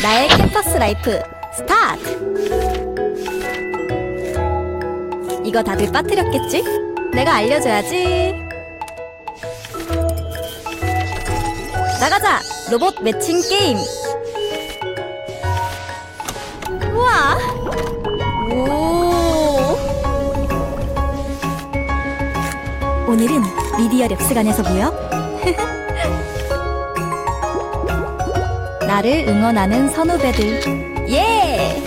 나의 캠퍼스 라이프 스타트! 이거 다들 빠뜨렸겠지? 내가 알려줘야지. 나가자! 로봇 매칭 게임! 우와! 오! 오늘은 미디어 랩스관에서 모여 나를 응원하는 선후배들. 예!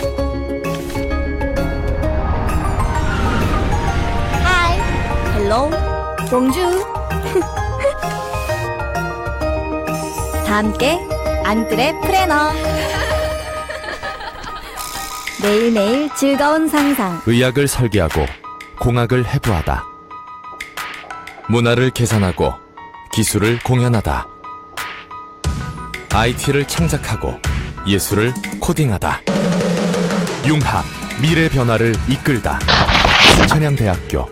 하이, 헬로, 봉주. 다 함께 앙뜨레 프레너. 매일매일 즐거운 상상. 의학을 설계하고 공학을 해부하다. 문화를 계산하고 기술을 공연하다. IT를 창작하고 예술을 코딩하다. 융합, 미래 변화를 이끌다. 순천향대학교.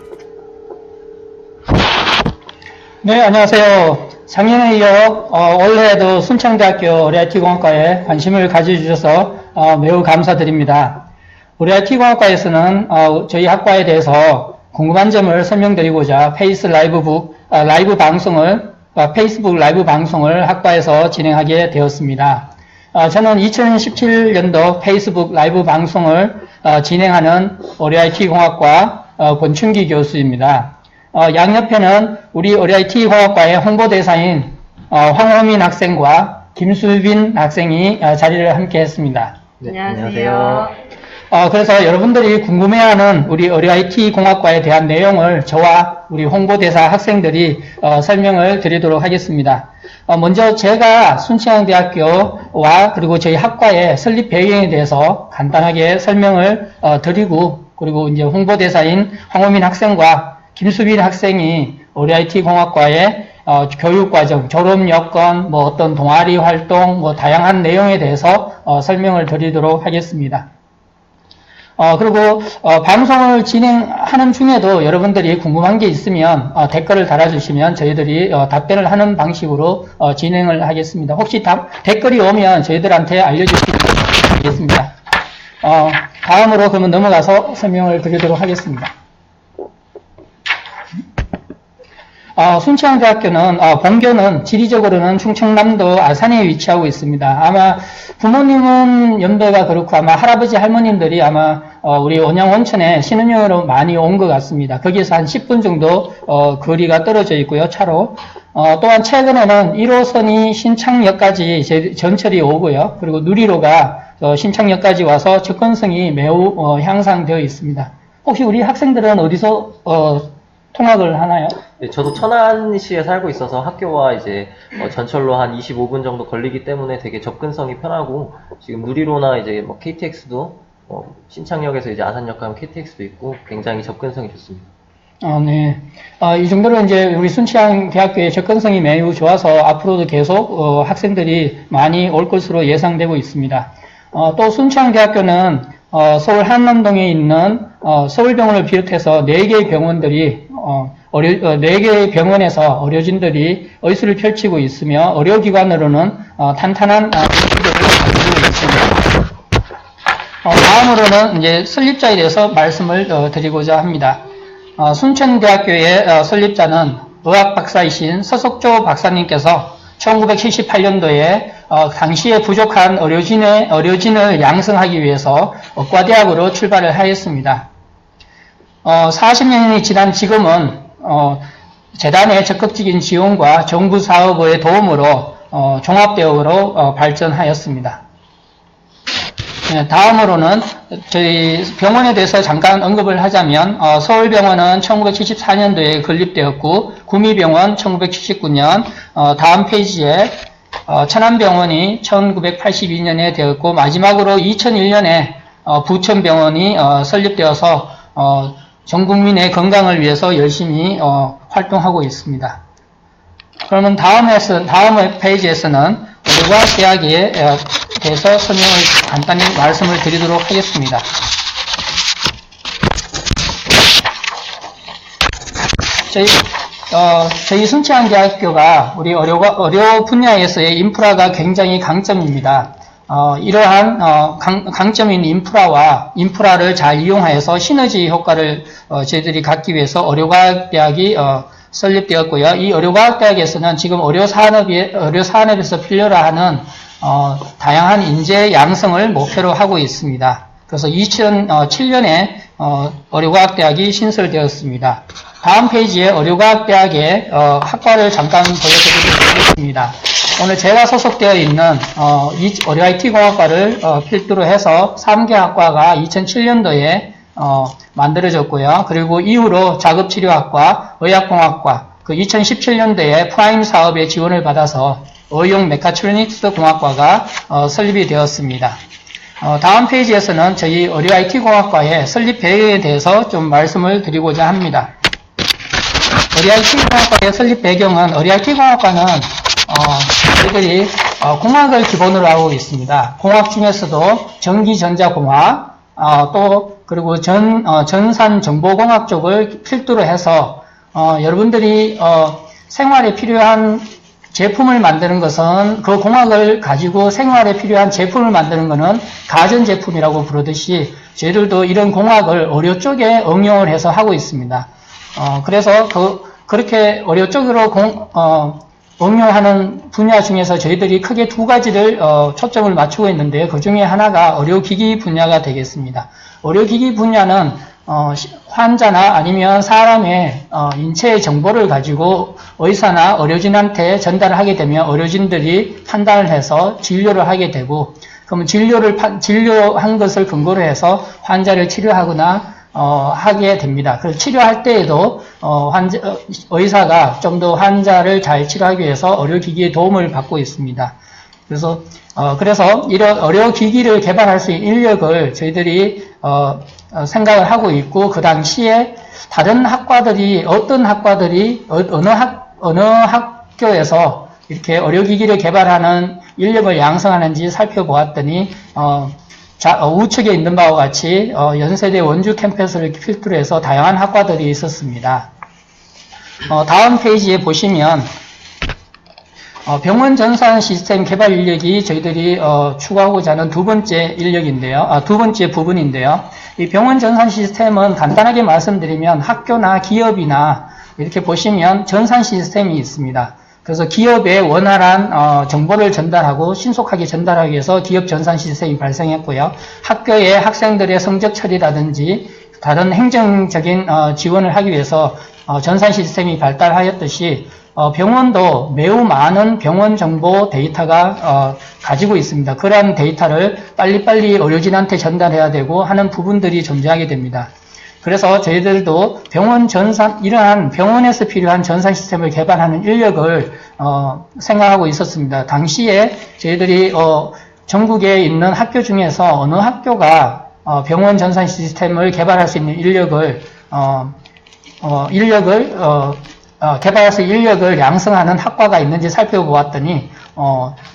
네, 안녕하세요. 작년에 이어 올해도 순천대학교 우리 IT공학과에 관심을 가져주셔서 매우 감사드립니다. 우리 IT공학과에서는 저희 학과에 대해서 궁금한 점을 설명드리고자 페이스북 라이브 방송을 학과에서 진행하게 되었습니다. 저는 2017년도 페이스북 라이브 방송을 진행하는 우리 IT공학과 권춘기 교수입니다. 양옆에는 우리 IT 공학과의 홍보대사인 황호민 학생과 김수빈 학생이 자리를 함께 했습니다. 네, 안녕하세요. 그래서 여러분들이 궁금해하는 우리 IT 공학과에 대한 내용을 저와 우리 홍보대사 학생들이 설명을 드리도록 하겠습니다. 먼저 제가 순천향대학교와 그리고 저희 학과의 설립 배경에 대해서 간단하게 설명을 드리고, 그리고 이제 홍보대사인 황호민 학생과 김수빈 학생이 우리 IT공학과의 교육과정, 졸업 여건, 어떤 동아리 활동, 다양한 내용에 대해서 설명을 드리도록 하겠습니다. 그리고 방송을 진행하는 중에도 여러분들이 궁금한 게 있으면 댓글을 달아주시면 저희들이 답변을 하는 방식으로 진행을 하겠습니다. 혹시 댓글이 오면 저희들한테 알려주시면 되겠습니다. 다음으로 그러면 넘어가서 설명을 드리도록 하겠습니다. 순천향대학교는 본교는 지리적으로는 충청남도 아산에 위치하고 있습니다. 아마 부모님은 연배가 그렇고 아마 할아버지 할머님들이 아마 우리 온양온천에 신혼여행으로 많이 온 것 같습니다. 거기에서 한 10분 정도 거리가 떨어져 있고요, 차로. 또한 최근에는 1호선이 신창역까지 전철이 오고요. 그리고 누리로가 신창역까지 와서 접근성이 매우 향상되어 있습니다. 혹시 우리 학생들은 어디서 통학을 하나요? 네, 저도 천안시에 살고 있어서 학교와 이제 전철로 한 25분 정도 걸리기 때문에 되게 접근성이 편하고, 지금 누리로나 이제 KTX도 신창역에서 이제 아산역 가면 KTX도 있고 굉장히 접근성이 좋습니다. 네. 이 정도로 이제 우리 순천향대학교의 접근성이 매우 좋아서 앞으로도 계속 학생들이 많이 올 것으로 예상되고 있습니다. 또 순천향대학교는 서울 한남동에 있는 서울병원을 비롯해서 4개의 병원들이 4개의 병원에서 의료진들이 의술을 펼치고 있으며 의료기관으로는 탄탄한 기술들을 가지고 있습니다. 다음으로는 이제 설립자에 대해서 말씀을 드리고자 합니다. 순천대학교의 설립자는 의학 박사이신 서석조 박사님께서 1978년도에 당시에 부족한 의료진을 양성하기 위해서 의과대학으로 출발을 하였습니다. 40년이 지난 지금은 재단의 적극적인 지원과 정부 사업의 도움으로 종합대학으로 발전하였습니다. 다음으로는 저희 병원에 대해서 잠깐 언급을 하자면 서울병원은 1974년도에 건립되었고 구미병원 1979년, 다음 페이지에 천안병원이 1982년에 되었고 마지막으로 2001년에 부천병원이 설립되어서 전 국민의 건강을 위해서 열심히 활동하고 있습니다. 그러면 다음 페이지에서는 의과대학에 대해서 설명을 간단히 말씀을 드리도록 하겠습니다. 저희 순천향대학교가 우리 의료 분야에서의 인프라가 굉장히 강점입니다. 이러한 강점인 인프라를 잘 이용하여서 시너지 효과를 저희들이 갖기 위해서 의료과학대학이 설립되었고요. 이 의료과학대학에서는 지금 의료산업에서 필요로 하는 다양한 인재 양성을 목표로 하고 있습니다. 그래서 2007년에 의료과학대학이 신설되었습니다. 다음 페이지에 의료과학대학의 학과를 잠깐 보여드리겠습니다. 오늘 제가 소속되어 있는 의료 IT 공학과를 필두로 해서 3개 학과가 2007년도에 만들어졌고요. 그리고 이후로 작업치료학과, 의학공학과, 그 2017년도에 프라임 사업의 지원을 받아서 의용 메카트로닉스 공학과가 설립이 되었습니다. 다음 페이지에서는 저희 의료 IT 공학과의 설립 배경에 대해서 좀 말씀을 드리고자 합니다. 의료 IT 공학과의 설립 배경은 의료 IT 공학과는 저희들이 공학을 기본으로 하고 있습니다. 공학 중에서도 전기전자공학, 그리고 전산정보공학 쪽을 필두로 해서 여러분들이 생활에 필요한 제품을 만드는 것은 그 공학을 가지고 생활에 필요한 제품을 만드는 것은 가전제품이라고 부르듯이 저희들도 이런 공학을 의료 쪽에 응용을 해서 하고 있습니다. 그래서 그렇게 의료 쪽으로 응용하는 분야 중에서 저희들이 크게 두 가지를 초점을 맞추고 있는데요. 그 중에 하나가 의료기기 분야가 되겠습니다. 의료기기 분야는 환자나 아니면 사람의 인체의 정보를 가지고 의사나 의료진한테 전달을 하게 되면 의료진들이 판단을 해서 진료를 하게 되고, 그러면 진료한 것을 근거로 해서 환자를 치료하거나 하게 됩니다. 그래서 치료할 때에도 의사가 좀 더 환자를 잘 치료하기 위해서 의료기기의 도움을 받고 있습니다. 그래서 이런 의료기기를 개발할 수 있는 인력을 저희들이 생각을 하고 있고, 그 당시에 다른 학과들이 어느 학교에서 이렇게 의료기기를 개발하는 인력을 양성하는지 살펴보았더니 우측에 있는 바와 같이 연세대 원주 캠퍼스를 필두로 해서 다양한 학과들이 있었습니다. 다음 페이지에 보시면 병원 전산 시스템 개발 인력이 저희들이 추구하고자 하는 두 번째 부분인데요. 이 병원 전산 시스템은 간단하게 말씀드리면 학교나 기업이나 이렇게 보시면 전산 시스템이 있습니다. 그래서 기업에 원활한 정보를 전달하고 신속하게 전달하기 위해서 기업 전산 시스템이 발생했고요. 학교의 학생들의 성적 처리라든지 다른 행정적인 지원을 하기 위해서 전산 시스템이 발달하였듯이 병원도 매우 많은 병원 정보 데이터가 가지고 있습니다. 그러한 데이터를 빨리빨리 의료진한테 전달해야 되고 하는 부분들이 존재하게 됩니다. 그래서 저희들도 이러한 병원에서 필요한 전산 시스템을 개발하는 인력을 생각하고 있었습니다. 당시에 저희들이 전국에 있는 학교 중에서 어느 학교가 병원 전산 시스템을 개발할 수 있는 개발해서 인력을 양성하는 학과가 있는지 살펴보았더니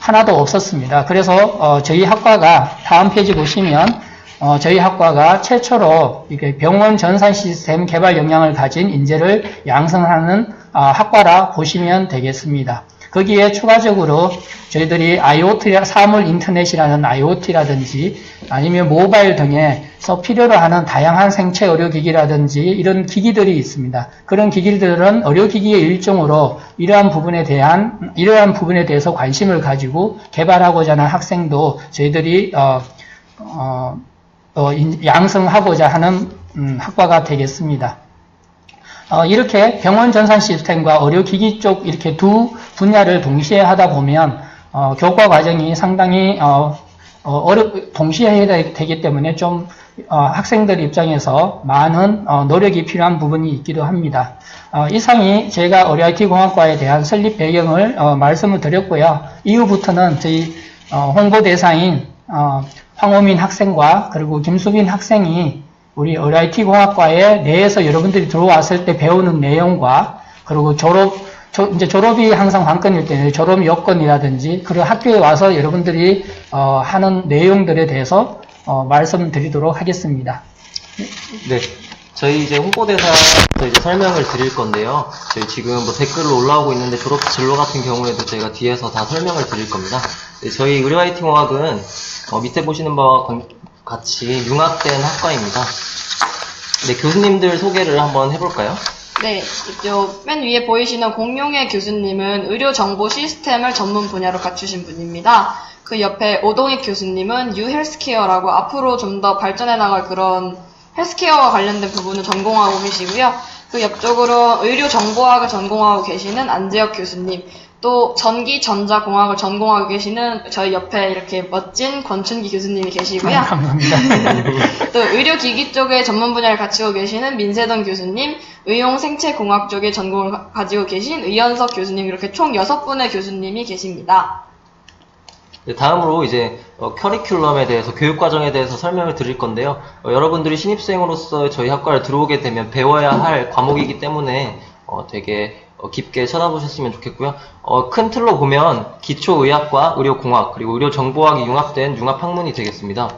하나도 없었습니다. 그래서 저희 학과가 다음 페이지 보시면 저희 학과가 최초로 이게 병원 전산 시스템 개발 역량을 가진 인재를 양성하는 학과라 보시면 되겠습니다. 거기에 추가적으로 저희들이 IoT, 사물 인터넷이라는 IoT라든지 아니면 모바일 등에서 필요로 하는 다양한 생체 의료기기라든지 이런 기기들이 있습니다. 그런 기기들은 의료기기의 일종으로 이러한 부분에 대해서 관심을 가지고 개발하고자 하는 학생도 저희들이 양성하고자 하는 학과가 되겠습니다. 이렇게 병원 전산 시스템과 의료기기 쪽 이렇게 두 분야를 동시에 하다 보면 교과 과정이 상당히 동시에 해야 되기 때문에 좀 학생들 입장에서 많은 노력이 필요한 부분이 있기도 합니다. 이상이 제가 의료 IT 공학과에 대한 설립 배경을 말씀을 드렸고요. 이후부터는 저희 홍보 대사인 황호민 학생과 그리고 김수빈 학생이 우리 의료 IT 공학과에 내에서 여러분들이 들어왔을 때 배우는 내용과 그리고 이제 졸업이 항상 관건일 때는 졸업 여건이라든지 그리고 학교에 와서 여러분들이 하는 내용들에 대해서 말씀드리도록 하겠습니다. 네. 저희 이제 홍보대사에서 이제 설명을 드릴 건데요. 저희 지금 뭐 댓글로 올라오고 있는데 졸업 진로 같은 경우에도 저희가 뒤에서 다 설명을 드릴 겁니다. 네, 저희 의료 IT 공학은 밑에 보시는 바와 같이 융합된 학과입니다. 네, 교수님들 소개를 한번 해볼까요? 네, 이쪽 맨 위에 보이시는 공용의 교수님은 의료 정보 시스템을 전문 분야로 갖추신 분입니다. 그 옆에 오동익 교수님은 유헬스케어라고 앞으로 좀 더 발전해 나갈 그런 헬스케어와 관련된 부분을 전공하고 계시고요. 그 옆쪽으로 의료정보학을 전공하고 계시는 안재혁 교수님, 또 전기전자공학을 전공하고 계시는 저희 옆에 이렇게 멋진 권춘기 교수님이 계시고요. 감사합니다. 또 의료기기 쪽에 전문 분야를 갖추고 계시는 민세동 교수님, 의용생체공학 쪽에 전공을 가지고 계신 의연석 교수님, 이렇게 총 6분의 교수님이 계십니다. 네, 다음으로 이제 커리큘럼에 대해서, 교육과정에 대해서 설명을 드릴 건데요. 여러분들이 신입생으로서 저희 학과를 들어오게 되면 배워야 할 과목이기 때문에 되게 깊게 쳐다보셨으면 좋겠고요. 큰 틀로 보면 기초의학과, 의료공학, 그리고 의료정보학이 융합된 융합학문이 되겠습니다.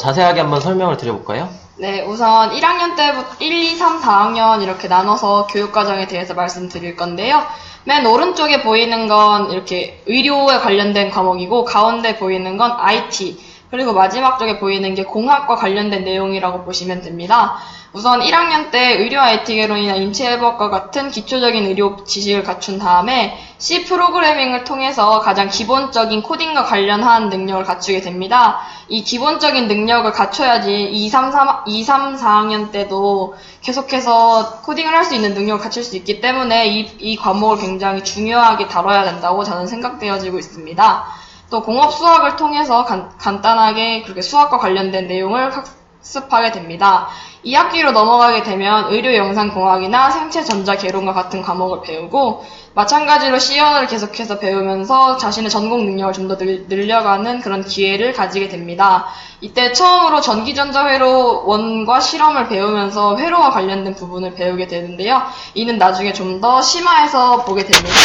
자세하게 한번 설명을 드려볼까요? 네, 우선 1학년 때부터 1, 2, 3, 4학년 이렇게 나눠서 교육과정에 대해서 말씀드릴 건데요. 맨 오른쪽에 보이는 건 이렇게 의료에 관련된 과목이고, 가운데 보이는 건 IT, 그리고 마지막 쪽에 보이는 게 공학과 관련된 내용이라고 보시면 됩니다. 우선 1학년 때 의료 IT 개론이나 인체해부학과 같은 기초적인 의료 지식을 갖춘 다음에 C 프로그래밍을 통해서 가장 기본적인 코딩과 관련한 능력을 갖추게 됩니다. 이 기본적인 능력을 갖춰야지 2, 3, 4학년 때도 계속해서 코딩을 할 수 있는 능력을 갖출 수 있기 때문에 이 과목을 굉장히 중요하게 다뤄야 된다고 저는 생각되어지고 있습니다. 또 공업 수학을 통해서 간단하게 그렇게 수학과 관련된 내용을 학습하게 됩니다. 2학기로 넘어가게 되면 의료영상공학이나 생체전자개론과 같은 과목을 배우고, 마찬가지로 C언어를 계속해서 배우면서 자신의 전공 능력을 좀 더 늘려가는 그런 기회를 가지게 됩니다. 이때 처음으로 전기전자회로 원과 실험을 배우면서 회로와 관련된 부분을 배우게 되는데요. 이는 나중에 좀 더 심화해서 보게 됩니다.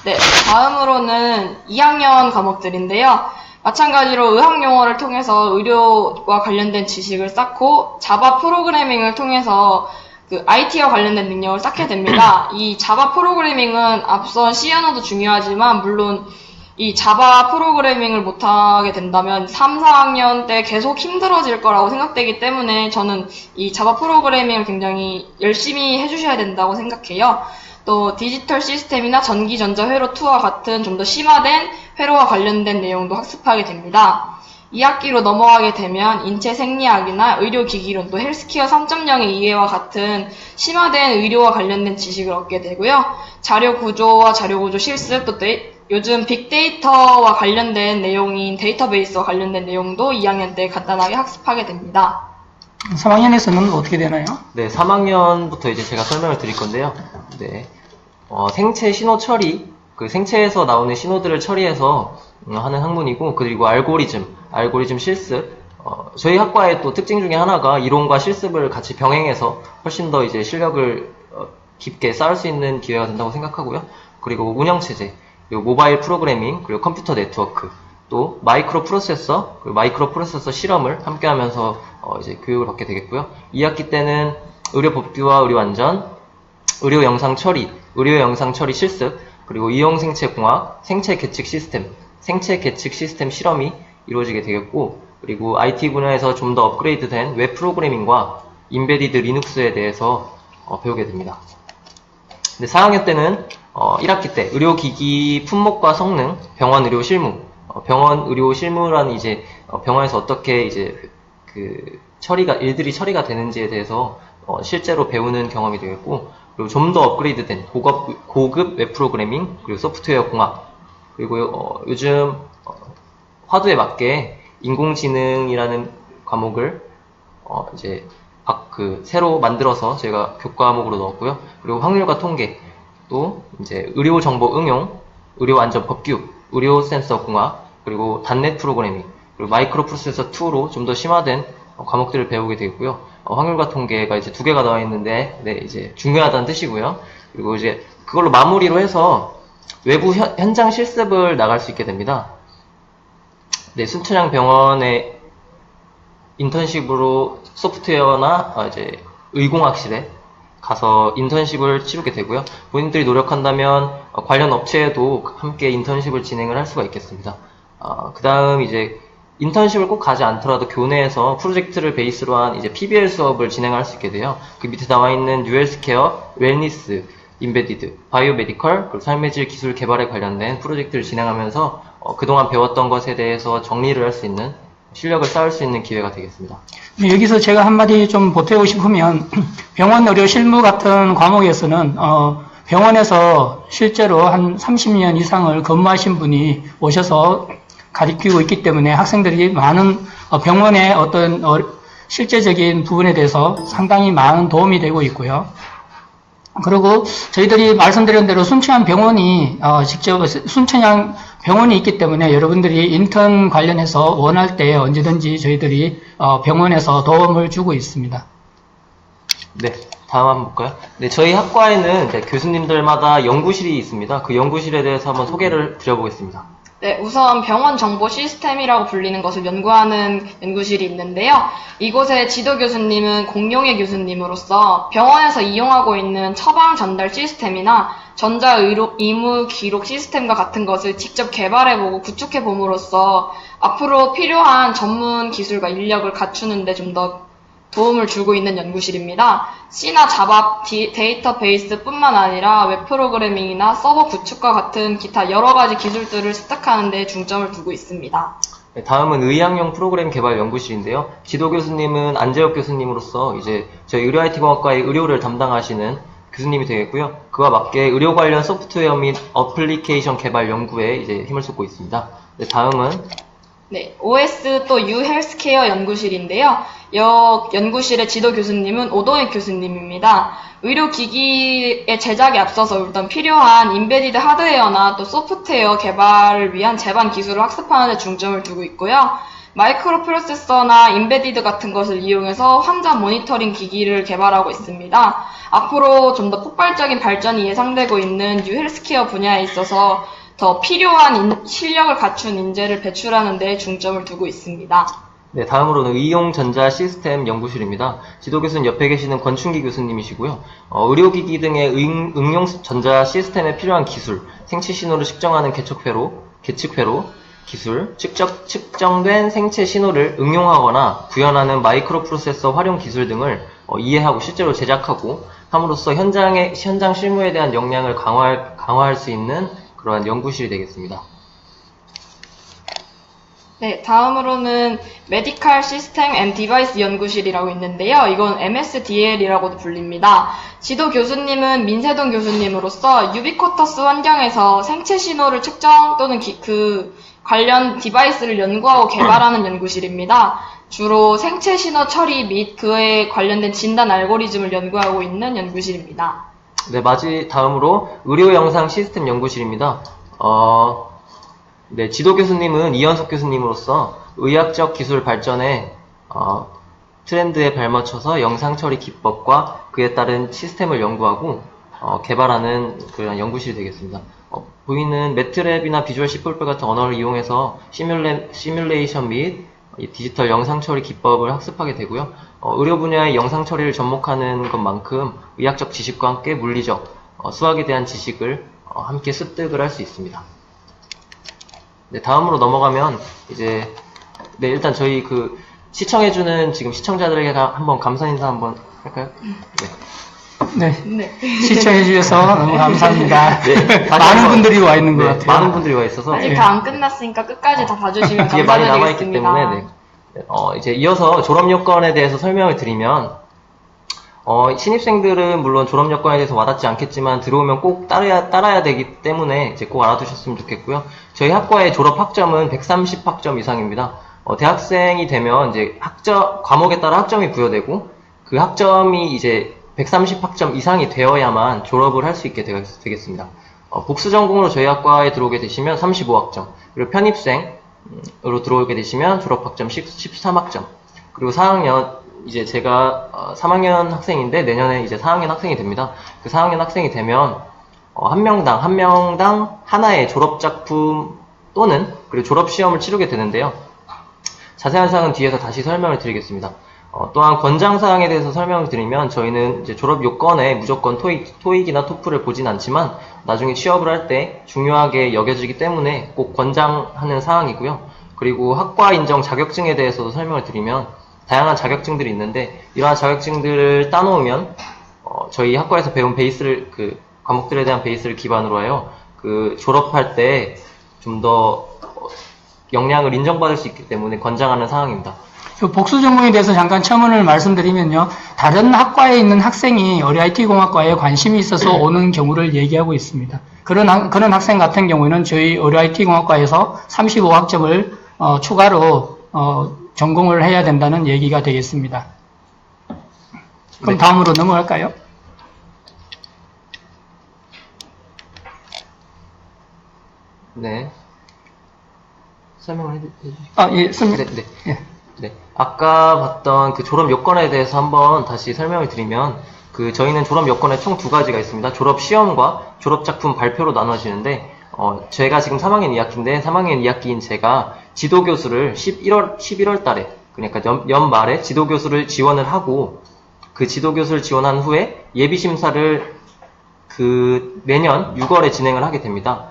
네, 다음으로는 2학년 과목들인데요. 마찬가지로 의학용어를 통해서 의료와 관련된 지식을 쌓고, 자바 프로그래밍을 통해서 그 IT와 관련된 능력을 쌓게 됩니다. 이 자바 프로그래밍은 앞선 C 언어도 중요하지만, 물론 이 자바 프로그래밍을 못하게 된다면 3, 4학년 때 계속 힘들어질 거라고 생각되기 때문에 저는 이 자바 프로그래밍을 굉장히 열심히 해주셔야 된다고 생각해요. 또 디지털 시스템이나 전기전자 회로 2와 같은 좀 더 심화된 회로와 관련된 내용도 학습하게 됩니다. 2학기로 넘어가게 되면 인체 생리학이나 의료기기론, 또 헬스케어 3.0의 이해와 같은 심화된 의료와 관련된 지식을 얻게 되고요. 자료구조와 자료구조 실습, 또 요즘 빅데이터와 관련된 내용인 데이터베이스와 관련된 내용도 2학년 때 간단하게 학습하게 됩니다. 3학년에서는 어떻게 되나요? 네, 3학년부터 이제 제가 설명을 드릴 건데요. 네, 생체 신호 처리, 그 생체에서 나오는 신호들을 처리해서 하는 학문이고, 그리고 알고리즘 실습. 저희 학과의 또 특징 중에 하나가 이론과 실습을 같이 병행해서 훨씬 더 이제 실력을 깊게 쌓을 수 있는 기회가 된다고 생각하고요. 그리고 운영체제, 그리고 모바일 프로그래밍, 그리고 컴퓨터 네트워크, 또 마이크로 프로세서, 그리고 마이크로 프로세서 실험을 함께 하면서 이제 교육을 받게 되겠고요. 2학기 때는 의료 법규와 의료 안전, 의료 영상 처리 실습, 그리고 이용생체공학, 생체 계측 시스템 실험이 이루어지게 되겠고, 그리고 IT 분야에서 좀 더 업그레이드된 웹 프로그래밍과 인베디드 리눅스에 대해서 배우게 됩니다. 근데 4학년 때는 1학기 때 의료기기 품목과 성능, 병원 의료 실무, 병원 의료 실무라는 이제 병원에서 어떻게 이제 그 일들이 처리가 되는지에 대해서 실제로 배우는 경험이 되겠고, 그리고 좀 더 업그레이드된 고급 웹 프로그래밍, 그리고 소프트웨어 공학, 그리고 요즘 화두에 맞게 인공지능이라는 과목을 이제 새로 만들어서 제가 교과목으로 넣었고요. 그리고 확률과 통계, 또 이제 의료 정보 응용, 의료 안전 법규, 의료 센서 공학, 그리고 단넷 프로그래밍, 그리고 마이크로 프로세서 2로 좀 더 심화된 과목들을 배우게 되고요. 확률과 통계가 이제 2개가 나와 있는데, 네, 이제 중요하다는 뜻이고요. 그리고 이제 그걸로 마무리로 해서 외부 현장 실습을 나갈 수 있게 됩니다. 네, 순천향 병원의 인턴십으로 소프트웨어나 이제 의공학실에 가서 인턴십을 치르게 되고요. 본인들이 노력한다면 관련 업체에도 함께 인턴십을 진행을 할 수가 있겠습니다. 그 다음 이제 인턴십을 꼭 가지 않더라도 교내에서 프로젝트를 베이스로 한 이제 PBL 수업을 진행할 수 있게 돼요. 그 밑에 나와 있는 뉴헬스케어, 웰니스, 인베디드, 바이오메디컬, 그리고 삶의 질 기술 개발에 관련된 프로젝트를 진행하면서 그동안 배웠던 것에 대해서 정리를 할 수 있는, 실력을 쌓을 수 있는 기회가 되겠습니다. 여기서 제가 한마디 좀 보태고 싶으면 병원 의료 실무 같은 과목에서는 병원에서 실제로 한 30년 이상을 근무하신 분이 오셔서 가르치고 있기 때문에 학생들이 많은 병원의 어떤 실제적인 부분에 대해서 상당히 많은 도움이 되고 있고요. 그리고 저희들이 말씀드린 대로 순천향 병원이 직접 순천향 병원이 있기 때문에 여러분들이 인턴 관련해서 원할 때 언제든지 저희들이 병원에서 도움을 주고 있습니다. 네, 다음 한번 볼까요? 네, 저희 학과에는 이제 교수님들마다 연구실이 있습니다. 그 연구실에 대해서 한번 소개를 드려보겠습니다. 네, 우선 병원 정보 시스템이라고 불리는 것을 연구하는 연구실이 있는데요. 이곳의 지도 교수님은 공용의 교수님으로서 병원에서 이용하고 있는 처방 전달 시스템이나 전자 의무 기록 시스템과 같은 것을 직접 개발해보고 구축해봄으로써 앞으로 필요한 전문 기술과 인력을 갖추는 데 좀 더 도움을 주고 있는 연구실입니다. C나 자바 데이터베이스뿐만 아니라 웹 프로그래밍이나 서버 구축과 같은 기타 여러 가지 기술들을 습득하는 데 중점을 두고 있습니다. 네, 다음은 의학용 프로그램 개발 연구실인데요. 지도 교수님은 안재혁 교수님으로서 이제 저희 의료 IT 공학과의 의료를 담당하시는 교수님이 되겠고요. 그와 맞게 의료 관련 소프트웨어 및 어플리케이션 개발 연구에 이제 힘을 쏟고 있습니다. 네, 다음은 네, OS 또 U 헬스케어 연구실인데요. 연구실의 지도 교수님은 오동익 교수님입니다. 의료기기의 제작에 앞서서 일단 필요한 인베디드 하드웨어나 또 소프트웨어 개발을 위한 제반 기술을 학습하는 데 중점을 두고 있고요. 마이크로 프로세서나 인베디드 같은 것을 이용해서 환자 모니터링 기기를 개발하고 있습니다. 앞으로 좀 더 폭발적인 발전이 예상되고 있는 U 헬스케어 분야에 있어서 더 필요한 실력을 갖춘 인재를 배출하는 데 중점을 두고 있습니다. 네, 다음으로는 의용전자 시스템 연구실입니다. 지도 교수는 옆에 계시는 권춘기 교수님이시고요. 의료기기 등의 응용 전자 시스템에 필요한 기술, 생체 신호를 측정하는 계측회로 기술, 측정된 생체 신호를 응용하거나 구현하는 마이크로 프로세서 활용 기술 등을 이해하고 실제로 제작하고 함으로써 현장 실무에 대한 역량을 강화할 수 있는 그러한 연구실이 되겠습니다. 네, 다음으로는 메디칼 시스템 앤 디바이스 연구실이라고 있는데요. 이건 MSDL이라고도 불립니다. 지도 교수님은 민세동 교수님으로서 유비쿼터스 환경에서 생체 신호를 측정 또는 그 관련 디바이스를 연구하고 개발하는 연구실입니다. 주로 생체 신호 처리 및 그에 관련된 진단 알고리즘을 연구하고 있는 연구실입니다. 네, 다음으로 의료 영상 시스템 연구실입니다. 네, 지도 교수님은 이현석 교수님으로서 의학적 기술 발전에 트렌드에 발맞춰서 영상 처리 기법과 그에 따른 시스템을 연구하고 개발하는 그런 연구실이 되겠습니다. 보이는 매트랩이나 비주얼 C++ 같은 언어를 이용해서 시뮬레이션 및 디지털 영상 처리 기법을 학습하게 되고요. 의료 분야의 영상 처리를 접목하는 것만큼 의학적 지식과 함께 물리적, 수학에 대한 지식을 함께 습득을 할 수 있습니다. 네, 다음으로 넘어가면 네, 일단 저희 시청해주는 지금 시청자들에게 한번 감사 인사 한번 할까요? 네. 네. 시청해주셔서 너무 감사합니다. 네, 많은 분들이 와 있는 것 같아요. 많은 분들이 와 있어서. 아직 다 안 끝났으니까 끝까지 다 봐주시면 뒤에 많이 감사드리겠습니다. 남아있기 때문에, 네. 이제 이어서 졸업요건에 대해서 설명을 드리면, 신입생들은 물론 졸업요건에 대해서 와닿지 않겠지만 들어오면 꼭 따라야 되기 때문에 이제 꼭 알아두셨으면 좋겠고요. 저희 학과의 졸업 학점은 130학점 이상입니다. 대학생이 되면 이제 과목에 따라 학점이 부여되고 그 학점이 이제 130학점 이상이 되어야만 졸업을 할 수 있게 되겠습니다. 복수 전공으로 저희 학과에 들어오게 되시면 35학점, 그리고 편입생으로 들어오게 되시면 졸업학점 13학점, 그리고 4학년, 이제 제가 3학년 학생인데 내년에 이제 4학년 학생이 됩니다. 그 4학년 학생이 되면 한 명당 하나의 졸업작품 또는 그리고 졸업시험을 치르게 되는데요. 자세한 사항은 뒤에서 다시 설명을 드리겠습니다. 또한 권장사항에 대해서 설명을 드리면 저희는 이제 졸업 요건에 무조건 토익이나 토플을 보진 않지만 나중에 취업을 할 때 중요하게 여겨지기 때문에 꼭 권장하는 사항이고요. 그리고 학과 인정 자격증에 대해서도 설명을 드리면 다양한 자격증들이 있는데 이러한 자격증들을 따놓으면 저희 학과에서 배운 베이스를 과목들에 대한 베이스를 기반으로 하여 졸업할 때 좀 더 역량을 인정받을 수 있기 때문에 권장하는 사항입니다. 복수 전공에 대해서 잠깐 첨언을 말씀드리면요. 다른 학과에 있는 학생이 우리 IT공학과에 관심이 있어서 오는 경우를 얘기하고 있습니다. 그런 학생 같은 경우에는 저희 우리 IT공학과에서 35학점을 추가로 전공을 해야 된다는 얘기가 되겠습니다. 그럼 네. 다음으로 넘어갈까요? 네. 설명을 해주시죠. 예, 예. 네. 아까 봤던 졸업 요건에 대해서 한번 다시 설명을 드리면, 저희는 졸업 요건에 총 두 가지가 있습니다. 졸업 시험과 졸업 작품 발표로 나눠지는데, 제가 지금 3학년 2학기인데, 3학년 2학기인 제가 지도교수를 11월 달에, 그러니까 연말에 지도교수를 지원을 하고, 그 지도교수를 지원한 후에 예비심사를 내년 6월에 진행을 하게 됩니다.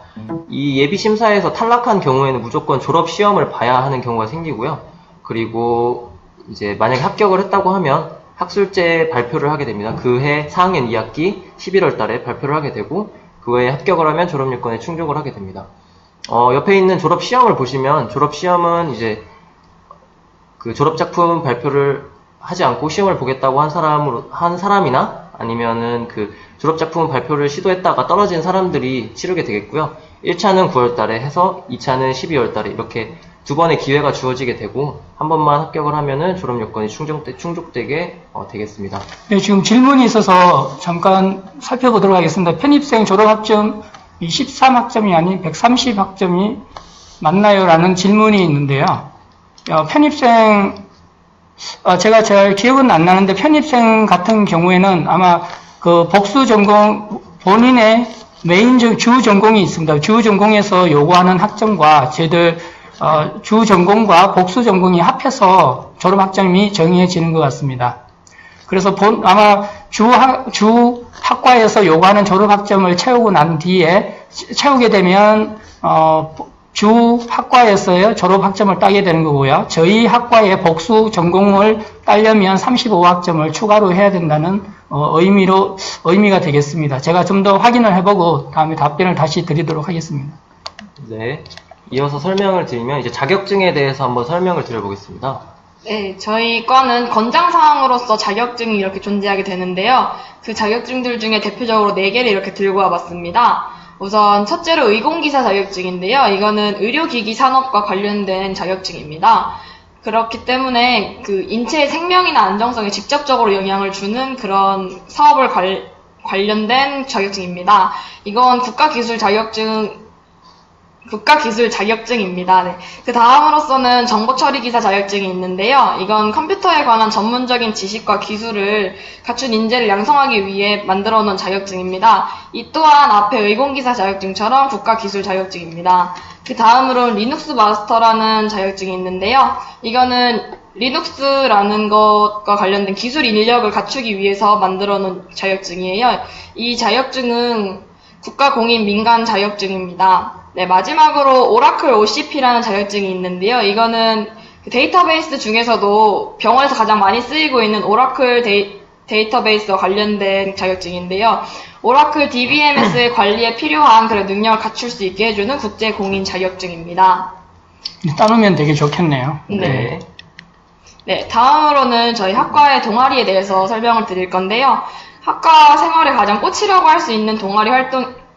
이 예비심사에서 탈락한 경우에는 무조건 졸업시험을 봐야 하는 경우가 생기고요. 그리고 이제 만약에 합격을 했다고 하면 학술제 발표를 하게 됩니다. 그해 4학년 2학기 11월 달에 발표를 하게 되고 그 해에 합격을 하면 졸업요건에 충족을 하게 됩니다. 옆에 있는 졸업시험을 보시면 졸업시험은 이제 졸업작품 발표를 하지 않고 시험을 보겠다고 한 사람이나 아니면은 졸업작품 발표를 시도했다가 떨어진 사람들이 치르게 되겠고요. 1차는 9월 달에 해서 2차는 12월 달에 이렇게 두 번의 기회가 주어지게 되고 한 번만 합격을 하면은 졸업 요건이 충족되게 되겠습니다. 네, 지금 질문이 있어서 잠깐 살펴보도록 하겠습니다. 편입생 졸업학점 23학점이 아닌 130학점이 맞나요? 라는 질문이 있는데요. 편입생 제가 잘 기억은 안 나는데 편입생 같은 경우에는 아마 복수 전공 본인의 메인 주 전공이 있습니다. 주 전공에서 요구하는 학점과 저희들 주 전공과 복수 전공이 합해서 졸업 학점이 정해지는 것 같습니다. 그래서 아마 주 학과에서 요구하는 졸업 학점을 채우고 난 뒤에 채우게 되면 주 학과에서의 졸업 학점을 따게 되는 거고요. 저희 학과의 복수 전공을 따려면 35학점을 추가로 해야 된다는 의미가 되겠습니다. 제가 좀 더 확인을 해보고 다음에 답변을 다시 드리도록 하겠습니다. 네. 이어서 설명을 드리면 이제 자격증에 대해서 한번 설명을 드려보겠습니다. 네, 저희 과는 권장사항으로서 자격증이 이렇게 존재하게 되는데요. 그 자격증들 중에 대표적으로 4개를 이렇게 들고 와봤습니다. 우선 첫째로 의공기사 자격증인데요. 이거는 의료기기 산업과 관련된 자격증입니다. 그렇기 때문에 인체의 생명이나 안정성에 직접적으로 영향을 주는 그런 사업을 관련된 자격증입니다. 이건 국가기술 자격증입니다. 네. 그 다음으로서는 정보처리기사 자격증이 있는데요. 이건 컴퓨터에 관한 전문적인 지식과 기술을 갖춘 인재를 양성하기 위해 만들어 놓은 자격증입니다. 이 또한 앞에 의공기사 자격증처럼 국가기술 자격증입니다. 그 다음으로 리눅스 마스터라는 자격증이 있는데요. 이거는 리눅스라는 것과 관련된 기술 인력을 갖추기 위해서 만들어 놓은 자격증이에요. 이 자격증은 국가공인 민간 자격증입니다. 네, 마지막으로 오라클 OCP라는 자격증이 있는데요. 이거는 데이터베이스 중에서도 병원에서 가장 많이 쓰이고 있는 오라클 데이터베이스와 관련된 자격증인데요. 오라클 DBMS의 관리에 필요한 그런 능력을 갖출 수 있게 해주는 국제공인 자격증입니다. 따놓으면 되게 좋겠네요. 네. 네, 다음으로는 저희 학과의 동아리에 대해서 설명을 드릴 건데요. 학과 생활에 가장 꽂히라고 할 수 있는 동아리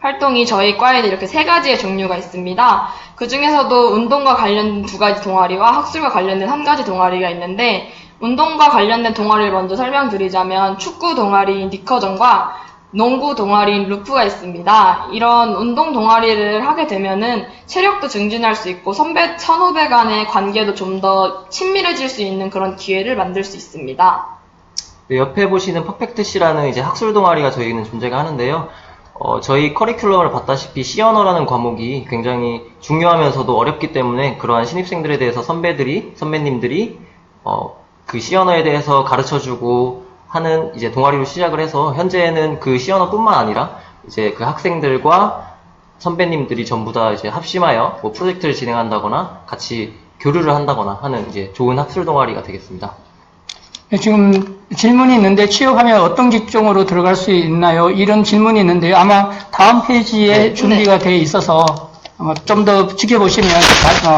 활동이 저희 과에는 이렇게 3가지의 종류가 있습니다. 그 중에서도 운동과 관련된 2가지 동아리와 학술과 관련된 1가지 동아리가 있는데, 운동과 관련된 동아리를 먼저 설명드리자면 축구 동아리인 니커전과 농구 동아리인 루프가 있습니다. 이런 운동 동아리를 하게 되면은 체력도 증진할 수 있고 선후배 간의 관계도 좀 더 친밀해질 수 있는 그런 기회를 만들 수 있습니다. 네, 옆에 보시는 퍼펙트C라는 이제 학술 동아리가 저희는 존재가 하는데요. 저희 커리큘럼을 봤다시피 C언어라는 과목이 굉장히 중요하면서도 어렵기 때문에 그러한 신입생들에 대해서 선배님들이 그 C 언어에 대해서 가르쳐주고 하는 이제 동아리로 시작을 해서 현재는 그 C 언어뿐만 아니라 이제 그 학생들과 선배님들이 전부 다 이제 합심하여 뭐 프로젝트를 진행한다거나 같이 교류를 한다거나 하는 이제 좋은 학술 동아리가 되겠습니다. 네, 지금 질문이 있는데 취업하면 어떤 직종으로 들어갈 수 있나요? 이런 질문이 있는데요. 아마 다음 페이지에 네. 준비가 되어 있어서 아마 좀 더 지켜보시면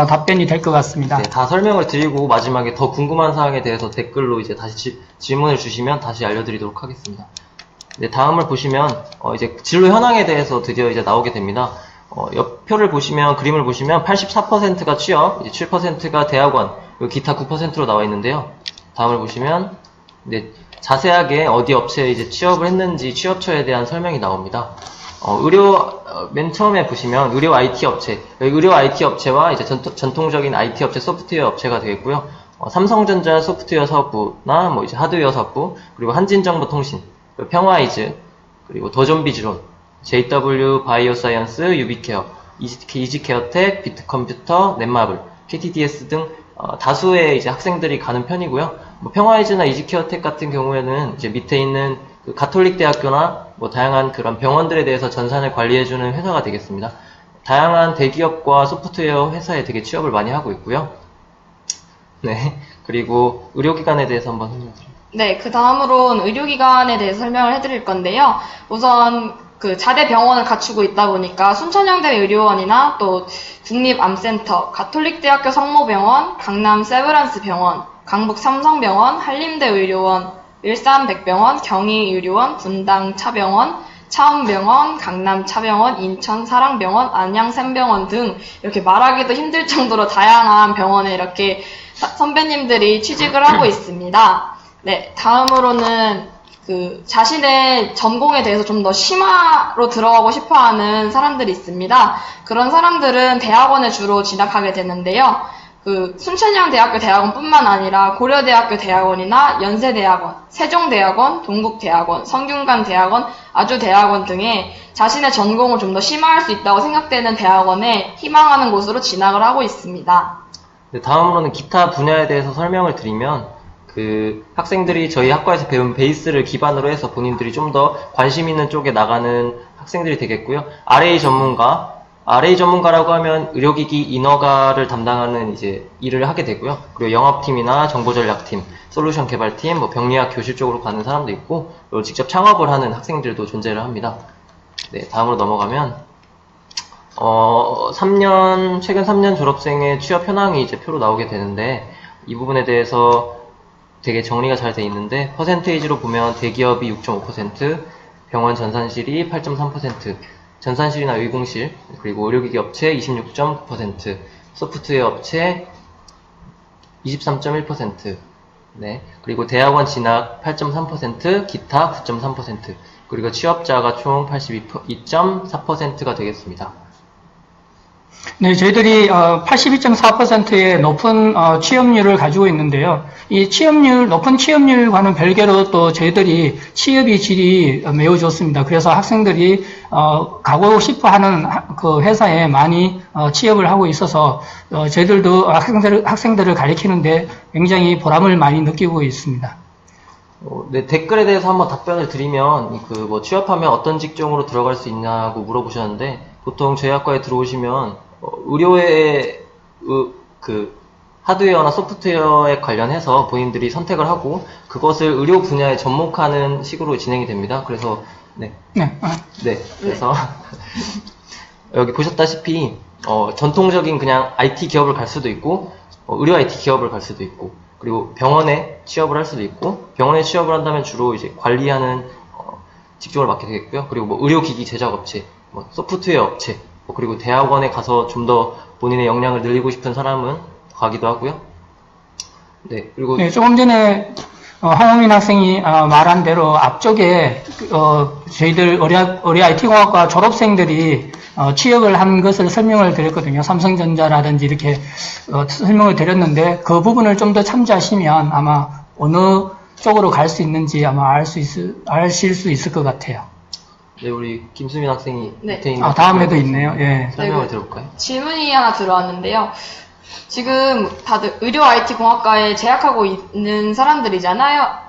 답변이 될 것 같습니다. 네, 다 설명을 드리고 마지막에 더 궁금한 사항에 대해서 댓글로 이제 다시 질문을 주시면 다시 알려드리도록 하겠습니다. 네, 다음을 보시면 이제 진로 현황에 대해서 드디어 이제 나오게 됩니다. 옆표를 보시면 그림을 보시면 84%가 취업, 이제 7%가 대학원, 그리고 기타 9%로 나와 있는데요. 다음을 보시면 네, 자세하게 어디 업체에 이제 취업을 했는지 취업처에 대한 설명이 나옵니다. 맨 처음에 보시면 의료 IT 업체, 의료 IT 업체와 이제 전통적인 IT 업체, 소프트웨어 업체가 되겠고요. 삼성전자 소프트웨어 사업부나 뭐 이제 하드웨어 사업부, 그리고 한진정보통신, 평화이즈, 그리고 더존비즈론, JW 바이오사이언스, 유비케어, 이지케어텍, 비트컴퓨터, 넷마블, KTDS 등 다수의 이제 학생들이 가는 편이고요. 뭐 평화이즈나 이지케어텍 같은 경우에는 이제 밑에 있는 그 가톨릭 대학교나 뭐 다양한 그런 병원들에 대해서 전산을 관리해주는 회사가 되겠습니다. 다양한 대기업과 소프트웨어 회사에 되게 취업을 많이 하고 있고요. 네, 그리고 의료기관에 대해서 한번 설명드릴게요. 네, 그 다음으로는 의료기관에 대해서 설명을 해드릴 건데요. 우선 그 자대 병원을 갖추고 있다 보니까 순천향대 의료원이나 또 국립암센터, 가톨릭대학교 성모병원, 강남 세브란스 병원, 강북 삼성병원, 한림대 의료원, 일산 백병원, 경희의료원, 분당 차병원, 차원병원, 강남 차병원, 인천 사랑병원, 안양 샘병원 등 이렇게 말하기도 힘들 정도로 다양한 병원에 이렇게 선배님들이 취직을 하고 있습니다. 네, 다음으로는 그 자신의 전공에 대해서 좀 더 심화로 들어가고 싶어하는 사람들이 있습니다. 그런 사람들은 대학원에 주로 진학하게 되는데요. 그 순천향대학교 대학원뿐만 아니라 고려대학교 대학원이나 연세대학원, 세종대학원, 동국대학원, 성균관대학원, 아주대학원 등의 자신의 전공을 좀 더 심화할 수 있다고 생각되는 대학원에 희망하는 곳으로 진학을 하고 있습니다. 네, 다음으로는 기타 분야에 대해서 설명을 드리면 그 학생들이 저희 학과에서 배운 베이스를 기반으로 해서 본인들이 좀 더 관심 있는 쪽에 나가는 학생들이 되겠고요. RA 전문가라고 하면 의료기기 인허가를 담당하는 이제 일을 하게 되고요. 그리고 영업팀이나 정보전략팀, 솔루션 개발팀, 뭐 병리학 교실 쪽으로 가는 사람도 있고, 그리고 직접 창업을 하는 학생들도 존재를 합니다. 네, 다음으로 넘어가면 최근 3년 졸업생의 취업 현황이 이제 표로 나오게 되는데, 이 부분에 대해서 되게 정리가 잘 돼 있는데, 퍼센테이지로 보면 대기업이 6.5%, 병원 전산실이 8.3%, 전산실이나 의공실, 그리고 의료기기 업체 26.9%, 소프트웨어 업체 23.1%, 네, 그리고 대학원 진학 8.3%, 기타 9.3%, 그리고 취업자가 총 82.4%가 되겠습니다. 네, 저희들이 82.4%의 높은 취업률을 가지고 있는데요. 이 높은 취업률과는 별개로 또 저희들이 취업의 질이 매우 좋습니다. 그래서 학생들이 가고 싶어하는 그 회사에 많이 취업을 하고 있어서 저희들도 학생들을 가르치는데 굉장히 보람을 많이 느끼고 있습니다. 네, 댓글에 대해서 한번 답변을 드리면 뭐 취업하면 어떤 직종으로 들어갈 수 있냐고 물어보셨는데, 보통 저희 학과에 들어오시면 의료의 그 하드웨어나 소프트웨어에 관련해서 본인들이 선택을 하고 그것을 의료 분야에 접목하는 식으로 진행이 됩니다. 그래서 그래서 여기 보셨다시피 전통적인 그냥 IT 기업을 갈 수도 있고, 의료 IT 기업을 갈 수도 있고, 그리고 병원에 취업을 할 수도 있고, 병원에 취업을 한다면 주로 이제 관리하는 직종을 맡게 되겠고요. 그리고 뭐 의료기기 제작업체, 뭐 소프트웨어 업체, 그리고 대학원에 가서 좀 더 본인의 역량을 늘리고 싶은 사람은 가기도 하고요. 네, 그리고 조금 전에 황호민 학생이 말한 대로 앞쪽에 저희들 의료 IT공학과 졸업생들이 취업을 한 것을 설명을 드렸거든요. 삼성전자라든지 이렇게 설명을 드렸는데, 그 부분을 좀 더 참조하시면 아마 어느 쪽으로 갈 수 있는지 아마 아실 수 있을 것 같아요. 네, 우리 김수민 학생이 네. 밑에 있는 다음에도 있네요. 예. 설명을 네, 들어볼까요? 질문이 하나 들어왔는데요. 지금 다들 의료 IT 공학과에 재학하고 있는 사람들이잖아요.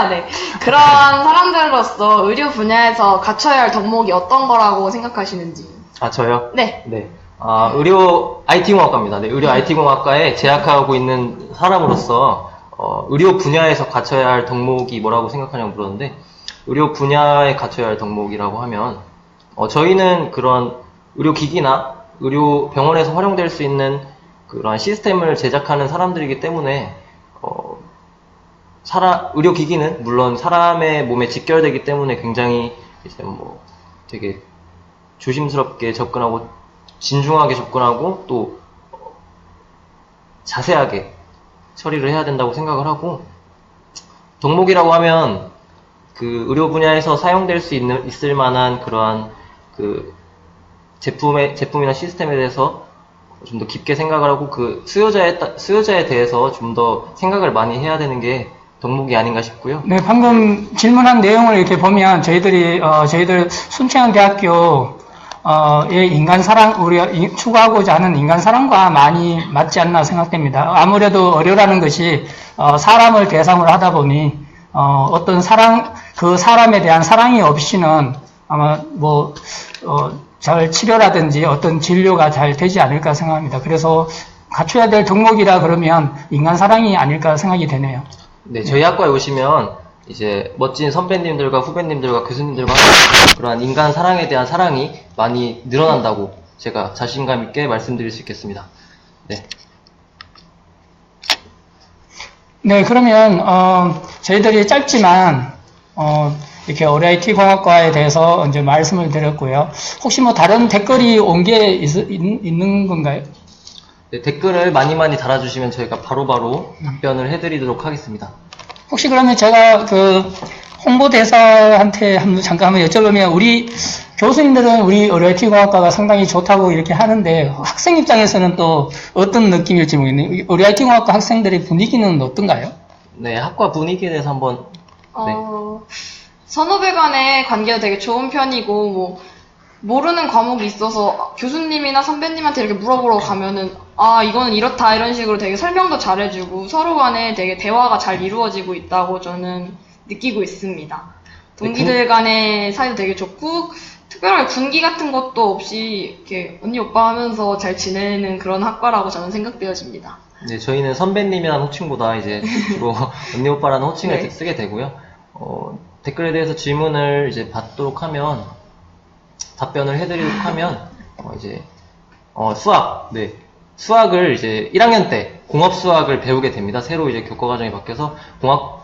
네. 그런 사람들로서 의료 분야에서 갖춰야 할 덕목이 어떤 거라고 생각하시는지. 아, 저요? 네. 네. 의료 IT공학과입니다. 네, 의료 IT공학과에 재학하고 있는 사람으로서, 의료 분야에서 갖춰야 할 덕목이 뭐라고 생각하냐고 물었는데, 의료 분야에 갖춰야 할 덕목이라고 하면, 저희는 그런 의료기기나 의료 병원에서 활용될 수 있는 그런 시스템을 제작하는 사람들이기 때문에, 의료기기는 물론 사람의 몸에 직결되기 때문에 굉장히 이제 뭐 되게 조심스럽게 접근하고 진중하게 접근하고 또 자세하게 처리를 해야 된다고 생각을 하고, 덕목이라고 하면 그 의료 분야에서 사용될 수 있을 만한 그러한 그 제품이나 시스템에 대해서 좀 더 깊게 생각을 하고 그 수요자에 대해서 좀 더 생각을 많이 해야 되는 게 덕목이 아닌가 싶고요. 네, 방금 질문한 내용을 이렇게 보면 저희들 순천향대학교 의 인간사랑, 우리가 추구하고자 하는 인간사랑과 많이 맞지 않나 생각됩니다. 아무래도 의료라는 것이 사람을 대상으로 하다 보니 어떤 그 사람에 대한 사랑이 없이는 아마 잘 치료라든지 어떤 진료가 잘 되지 않을까 생각합니다. 그래서 갖춰야 될 덕목이라 그러면 인간사랑이 아닐까 생각이 되네요. 네, 저희 학과에 오시면 이제 멋진 선배님들과 후배님들과 교수님들과 그러한 인간 사랑에 대한 사랑이 많이 늘어난다고 제가 자신감 있게 말씀드릴 수 있겠습니다. 네. 네, 그러면 저희들이 짧지만 이렇게 ORIT 공학과에 대해서 이제 말씀을 드렸고요. 혹시 뭐 다른 댓글이 온 게 있는 건가요? 네, 댓글을 많이 달아주시면 저희가 바로바로 답변을 해드리도록 하겠습니다. 혹시 그러면 제가 그 홍보대사한테 잠깐 한번 여쭤보면, 우리 교수님들은 우리 ORIT 공학과가 상당히 좋다고 이렇게 하는데 학생 입장에서는 또 어떤 느낌일지 모르겠네요. ORIT 공학과 학생들의 분위기는 어떤가요? 네, 학과 분위기에 대해서 한번. 네. 선후배 간의 관계도 되게 좋은 편이고, 모르는 과목이 있어서 교수님이나 선배님한테 이렇게 물어보러 가면은, 이거는 이렇다, 이런 식으로 되게 설명도 잘해주고, 서로 간에 되게 대화가 잘 이루어지고 있다고 저는 느끼고 있습니다. 동기들 간의 사이도 되게 좋고, 특별하게 군기 같은 것도 없이, 이렇게 언니 오빠 하면서 잘 지내는 그런 학과라고 저는 생각되어집니다. 네, 저희는 선배님이라는 호칭보다 이제 주로 언니 오빠라는 호칭을 네. 쓰게 되고요. 댓글에 대해서 질문을 이제 받도록 하면, 답변을 해드리도록 하면, 수학, 네. 수학을 이제 1학년 때 공업 수학을 배우게 됩니다. 새로 이제 교과 과정이 바뀌어서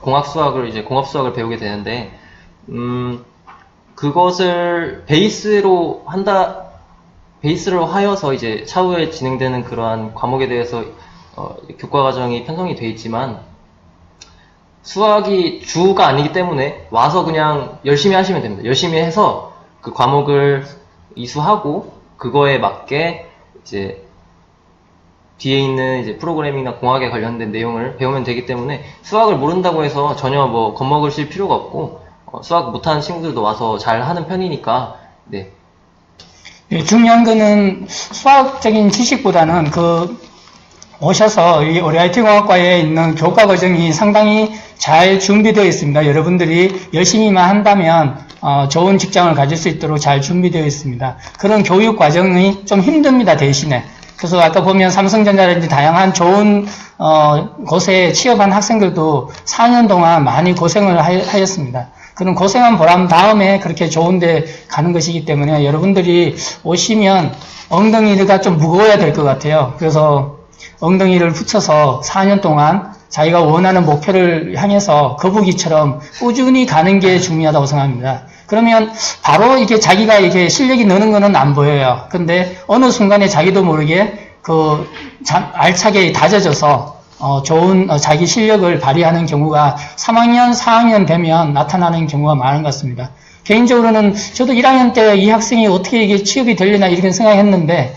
공학 수학을 배우게 되는데, 그것을 베이스로 하여서 이제 차후에 진행되는 그러한 과목에 대해서 교과 과정이 편성이 되어 있지만, 수학이 주가 아니기 때문에 와서 그냥 열심히 하시면 됩니다. 열심히 해서 그 과목을 이수하고 그거에 맞게 이제 뒤에 있는 이제 프로그래밍이나 공학에 관련된 내용을 배우면 되기 때문에 수학을 모른다고 해서 전혀 뭐 겁먹으실 필요가 없고, 수학 못하는 친구들도 와서 잘 하는 편이니까. 네. 네, 중요한 거는 수학적인 지식보다는 오셔서 이 ORIT 공학과에 있는 교과 과정이 상당히 잘 준비되어 있습니다. 여러분들이 열심히만 한다면 좋은 직장을 가질 수 있도록 잘 준비되어 있습니다. 그런 교육 과정이 좀 힘듭니다, 대신에. 그래서 아까 보면 삼성전자라든지 다양한 좋은 곳에 취업한 학생들도 4년 동안 많이 고생을 하였습니다. 그런 고생한 보람 다음에 그렇게 좋은데 가는 것이기 때문에 여러분들이 오시면 엉덩이가 좀 무거워야 될 것 같아요. 그래서 엉덩이를 붙여서 4년 동안 자기가 원하는 목표를 향해서 거북이처럼 꾸준히 가는 게 중요하다고 생각합니다. 그러면 바로 이게 자기가 이게 실력이 느는 거는 안 보여요. 근데 어느 순간에 자기도 모르게 알차게 다져져서 좋은 자기 실력을 발휘하는 경우가 3학년, 4학년 되면 나타나는 경우가 많은 것 같습니다. 개인적으로는 저도 1학년 때 이 학생이 어떻게 이게 취업이 되려나 이렇게 생각했는데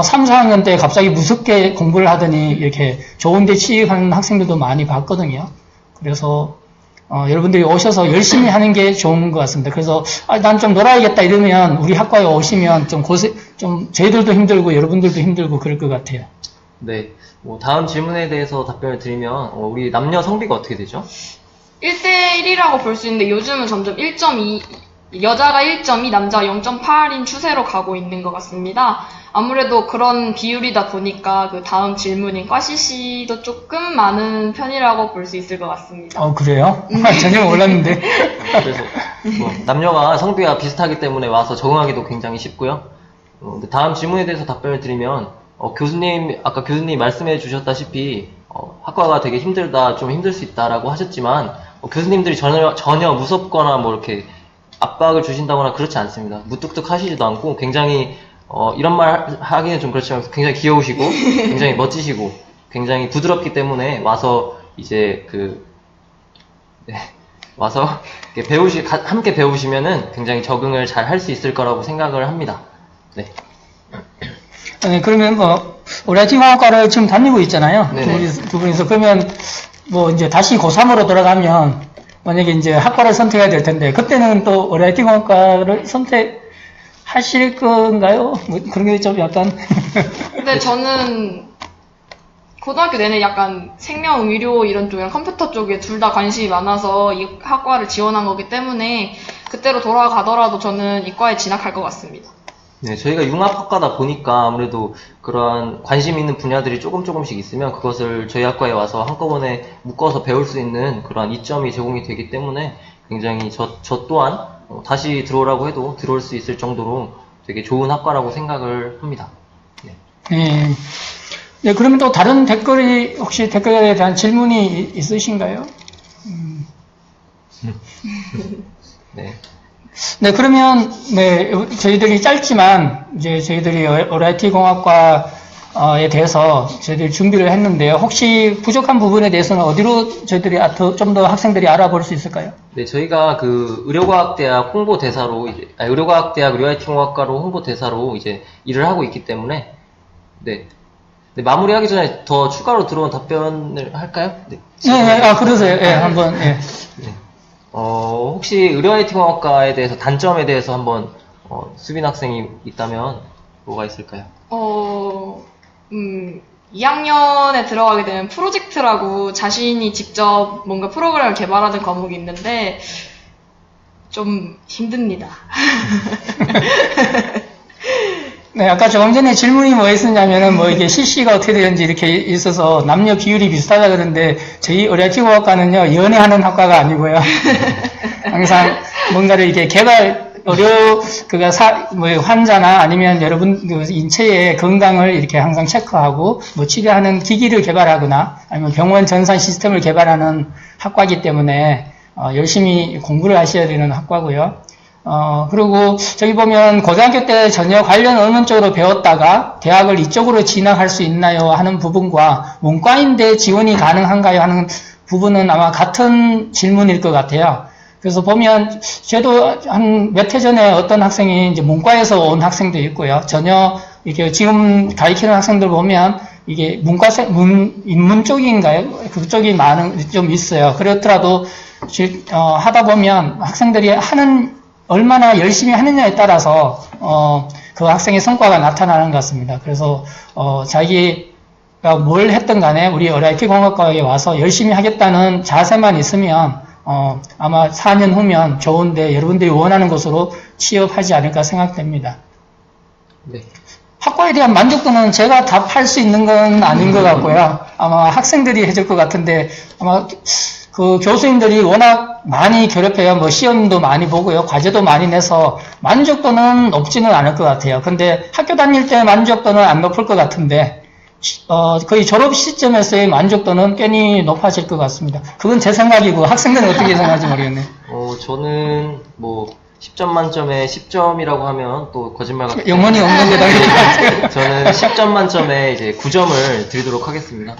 3, 4학년 때 갑자기 무섭게 공부를 하더니 이렇게 좋은 데 취직하는 학생들도 많이 봤거든요. 그래서 여러분들이 오셔서 열심히 하는 게 좋은 것 같습니다. 그래서 난 좀 놀아야겠다 이러면 우리 학과에 오시면 좀 저희들도 힘들고 여러분들도 힘들고 그럴 것 같아요. 네, 뭐 다음 질문에 대해서 답변을 드리면 우리 남녀 성비가 어떻게 되죠? 1대1이라고 볼 수 있는데 요즘은 점점 1.2, 여자가 1.2, 남자가 0.8인 추세로 가고 있는 것 같습니다. 아무래도 그런 비율이다 보니까 그 다음 질문인 과CC도 조금 많은 편이라고 볼 수 있을 것 같습니다. 그래요? 전혀 몰랐는데. 그래서 뭐 남녀가 성비가 비슷하기 때문에 와서 적응하기도 굉장히 쉽고요. 근데 다음 질문에 대해서 답변을 드리면 아까 교수님 말씀해 주셨다시피 학과가 되게 힘들다, 좀 힘들 수 있다라고 하셨지만 교수님들이 전혀 무섭거나 뭐 이렇게 압박을 주신다거나 그렇지 않습니다. 무뚝뚝하시지도 않고 굉장히 이런 말 하기는 좀 그렇지만 굉장히 귀여우시고 굉장히 멋지시고 굉장히 부드럽기 때문에 와서 이제 와서 이렇게 함께 배우시면은 굉장히 적응을 잘 할 수 있을 거라고 생각을 합니다. 네. 네, 그러면 우리 IT공학과를 지금 다니고 있잖아요. 네네. 두 분이서. 그러면 이제 다시 고3으로 돌아가면 만약에 이제 학과를 선택해야 될 텐데 그때는 또 우리 IT공학과를 선택하실 건가요? 뭐 그런 게 좀 약간. 근데 저는 고등학교 내내 약간 생명, 의료 이런 쪽이랑 컴퓨터 쪽에 둘 다 관심이 많아서 이 학과를 지원한 거기 때문에 그때로 돌아가더라도 저는 이과에 진학할 것 같습니다. 네, 저희가 융합학과다 보니까 아무래도 그러한 관심 있는 분야들이 조금씩 있으면 그것을 저희 학과에 와서 한꺼번에 묶어서 배울 수 있는 그러한 이점이 제공이 되기 때문에 굉장히 저 또한 다시 들어오라고 해도 들어올 수 있을 정도로 되게 좋은 학과라고 생각을 합니다. 네. 네, 그러면 또 다른 혹시 댓글에 대한 질문이 있으신가요? 네. 네, 그러면, 저희들이 짧지만, 이제 저희들이 ORIT 공학과에 대해서 저희들이 준비를 했는데요. 혹시 부족한 부분에 대해서는 어디로 저희들이 좀 더 학생들이 알아볼 수 있을까요? 네, 저희가 의료과학대학 홍보대사로, 의료과학대학 ORIT 공학과로 홍보대사로 이제 일을 하고 있기 때문에, 네, 마무리하기 전에 더 추가로 들어온 답변을 할까요? 네. 그러세요. 한번, 네. 혹시 의료 IT 공학과에 대해서 단점에 대해서 한번 수빈 학생이 있다면 뭐가 있을까요? 2학년에 들어가게 되면 프로젝트라고 자신이 직접 뭔가 프로그램을 개발하는 과목이 있는데 좀 힘듭니다. 네, 아까 조금 전에 질문이 뭐였었냐면은 이게 CC가 어떻게 되는지 이렇게 있어서 남녀 비율이 비슷하다 그러는데 저희 ORIT 공학과는요, 연애하는 학과가 아니고요. 항상 뭔가를 이렇게 환자나 아니면 여러분 인체의 건강을 이렇게 항상 체크하고 치료하는 기기를 개발하거나 아니면 병원 전산 시스템을 개발하는 학과이기 때문에 열심히 공부를 하셔야 되는 학과고요. 그리고 저기 보면 고등학교 때 전혀 관련 어느 쪽으로 배웠다가 대학을 이쪽으로 진학할 수 있나요 하는 부분과 문과인데 지원이 가능한가요 하는 부분은 아마 같은 질문일 것 같아요. 그래서 보면 저도 한 몇 해 전에 어떤 학생이 이제 문과에서 온 학생도 있고요. 전혀 이게 지금 가르치는 학생들 보면 이게 인문 쪽인가요? 그쪽이 좀 있어요. 그렇더라도 하다 보면 학생들이 얼마나 열심히 하느냐에 따라서 그 학생의 성과가 나타나는 것 같습니다. 그래서 자기가 뭘 했든 간에 우리 ORIT 공학과에 와서 열심히 하겠다는 자세만 있으면 아마 4년 후면 좋은데 여러분들이 원하는 곳으로 취업하지 않을까 생각됩니다. 네. 학과에 대한 만족도는 제가 답할 수 있는 건 아닌 것 같고요. 아마 학생들이 해줄 것 같은데 아마 그 교수님들이 워낙 많이 괴롭혀요. 시험도 많이 보고요. 과제도 많이 내서 만족도는 높지는 않을 것 같아요. 근데 학교 다닐 때 만족도는 안 높을 것 같은데, 거의 졸업 시점에서의 만족도는 꽤니 높아질 것 같습니다. 그건 제 생각이고, 학생들은 어떻게 생각하는지 모르겠네요. 저는 10점 만점에 10점이라고 하면 또 거짓말 같은 영혼이 없는 데다 같아요. 저는 10점 만점에 이제 9점을 드리도록 하겠습니다.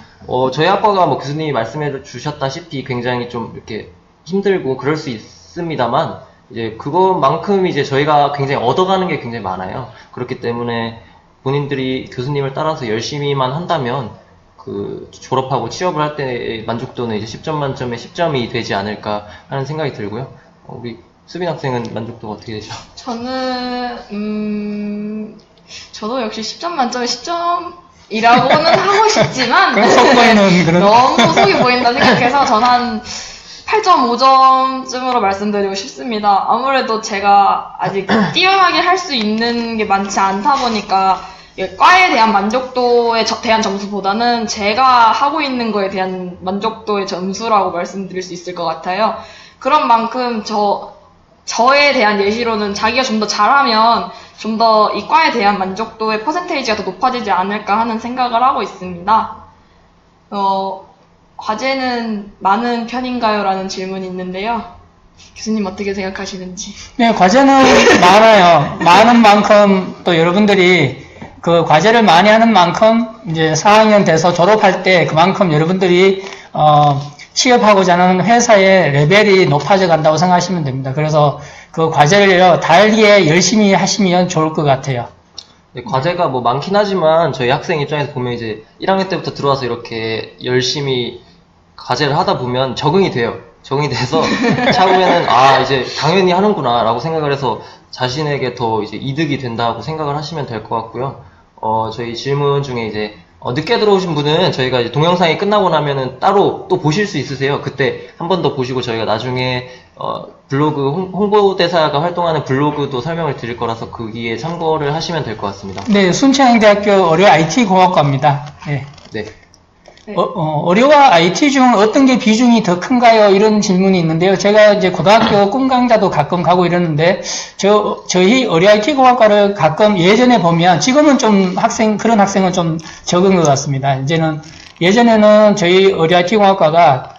저희 학과가 교수님이 말씀해 주셨다시피 굉장히 좀 이렇게 힘들고 그럴 수 있습니다만 이제 그것만큼 이제 저희가 굉장히 얻어가는 게 굉장히 많아요. 그렇기 때문에 본인들이 교수님을 따라서 열심히만 한다면 졸업하고 취업을 할 때의 만족도는 이제 10점 만점에 10점이 되지 않을까 하는 생각이 들고요. 우리 수빈 학생은 만족도가 어떻게 되죠? 저는 저도 역시 10점 만점에 10점 이라고는 하고 싶지만 그럼 속 보이는 그런. 너무 속이 보인다 생각해서 전 한 8.5점쯤으로 말씀드리고 싶습니다. 아무래도 제가 아직 뛰어나게 할 수 있는 게 많지 않다 보니까 과에 대한 만족도에 대한 점수보다는 제가 하고 있는 거에 대한 만족도의 점수라고 말씀드릴 수 있을 것 같아요. 그런 만큼 저에 대한 예시로는 자기가 좀 더 잘하면 좀 더 이 과에 대한 만족도의 퍼센테이지가 더 높아지지 않을까 하는 생각을 하고 있습니다. 과제는 많은 편인가요? 라는 질문이 있는데요. 교수님 어떻게 생각하시는지. 네, 과제는 많아요. 많은 만큼 또 여러분들이 그 과제를 많이 하는 만큼 이제 4학년 돼서 졸업할 때 그만큼 여러분들이 취업하고자 하는 회사의 레벨이 높아져 간다고 생각하시면 됩니다. 그래서 그 과제를 달리에 열심히 하시면 좋을 것 같아요. 네, 과제가 뭐 많긴 하지만 저희 학생 입장에서 보면 이제 1학년 때부터 들어와서 이렇게 열심히 과제를 하다 보면 적응이 돼요. 적응이 돼서 차후에는 이제 당연히 하는구나 라고 생각을 해서 자신에게 더 이제 이득이 된다고 생각을 하시면 될 것 같고요. 저희 질문 중에 이제 늦게 들어오신 분은 저희가 이제 동영상이 끝나고 나면은 따로 또 보실 수 있으세요. 그때 한 번 더 보시고 저희가 나중에 블로그 홍보대사가 활동하는 블로그도 설명을 드릴 거라서 거기에 참고를 하시면 될 것 같습니다. 네, 순천향대학교 어려 IT 공학과입니다. 네. 네. 어려와 IT 중 어떤 게 비중이 더 큰가요? 이런 질문이 있는데요. 제가 이제 고등학교 꿈 강좌도 가끔 가고 이러는데, 저희 어려 IT 공학과를 가끔 예전에 보면, 지금은 좀 그런 학생은 좀 적은 것 같습니다. 예전에는 저희 어려 IT 공학과가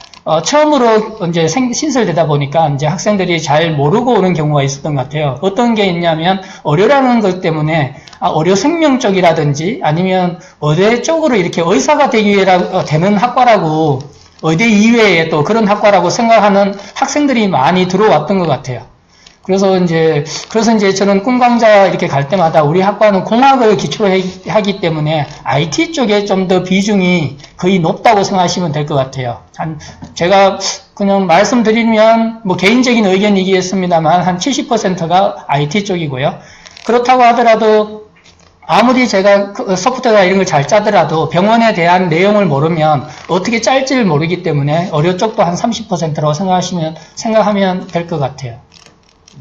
처음으로 이제 신설되다 보니까 이제 학생들이 잘 모르고 오는 경우가 있었던 것 같아요. 어떤 게 있냐면, 어려라는 것 때문에 의료 생명 쪽이라든지 아니면 의대 쪽으로 이렇게 의사가 되기 위해 되는 학과라고, 의대 이외에 또 그런 학과라고 생각하는 학생들이 많이 들어왔던 것 같아요. 그래서 이제 저는 꿈강좌 이렇게 갈 때마다 우리 학과는 공학을 기초로 하기 때문에 IT 쪽에 좀 더 비중이 거의 높다고 생각하시면 될 것 같아요. 제가 그냥 말씀드리면 뭐 개인적인 의견이겠습니다만 한 70%가 IT 쪽이고요. 그렇다고 하더라도 아무리 제가 소프트웨어 이런 걸 잘 짜더라도 병원에 대한 내용을 모르면 어떻게 짤지를 모르기 때문에 의료 쪽도 한 30%라고 생각하면 될 것 같아요.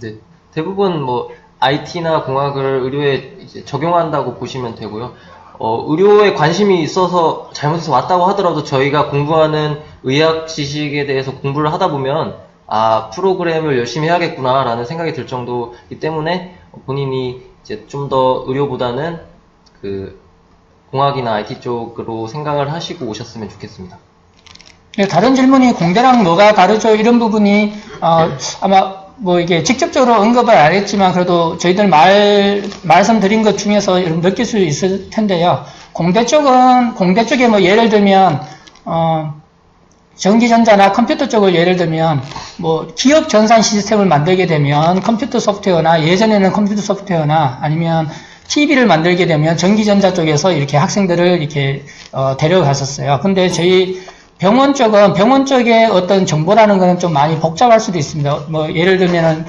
네. 대부분 뭐 IT나 공학을 의료에 이제 적용한다고 보시면 되고요. 의료에 관심이 있어서 잘못해서 왔다고 하더라도 저희가 공부하는 의학 지식에 대해서 공부를 하다 보면 프로그램을 열심히 해야겠구나라는 생각이 들 정도이기 때문에 본인이 이제 좀 더 의료보다는 그 공학이나 IT 쪽으로 생각을 하시고 오셨으면 좋겠습니다. 네, 다른 질문이 공대랑 뭐가 다르죠? 이런 부분이 아마 뭐 이게 직접적으로 언급을 안 했지만 그래도 저희들 말씀드린 것 중에서 느낄 수 있을 텐데요. 공대 쪽에 뭐 예를 들면 전기전자나 컴퓨터 쪽을 예를 들면 뭐 기업 전산 시스템을 만들게 되면 컴퓨터 소프트웨어나 예전에는 컴퓨터 소프트웨어나 아니면 TV를 만들게 되면 전기전자 쪽에서 이렇게 학생들을 이렇게 데려갔었어요. 근데 저희 병원 쪽에 어떤 정보라는 거는 좀 많이 복잡할 수도 있습니다. 뭐 예를 들면은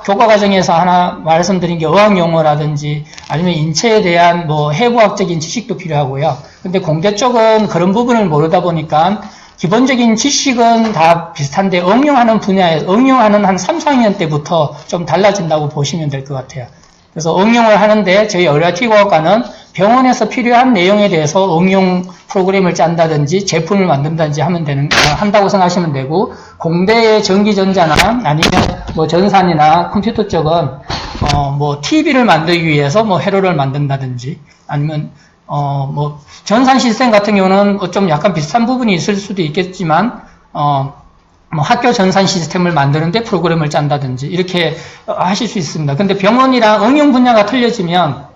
교과 과정에서 하나 말씀드린 게 의학 용어라든지 아니면 인체에 대한 뭐 해부학적인 지식도 필요하고요. 근데 공대 쪽은 그런 부분을 모르다 보니까 기본적인 지식은 다 비슷한데 응용하는 한 3, 4학년 때부터 좀 달라진다고 보시면 될 것 같아요. 그래서 응용을 하는데 저희 의료티공학과는 병원에서 필요한 내용에 대해서 응용 프로그램을 짠다든지 제품을 만든다든지 한다고 생각하시면 되고, 공대의 전기전자나 아니면 뭐 전산이나 컴퓨터 쪽은 뭐 TV를 만들기 위해서 뭐 회로를 만든다든지 아니면 뭐 전산 시스템 같은 경우는 좀 약간 비슷한 부분이 있을 수도 있겠지만 뭐 학교 전산 시스템을 만드는데 프로그램을 짠다든지 이렇게 하실 수 있습니다. 근데 병원이랑 응용 분야가 틀려지면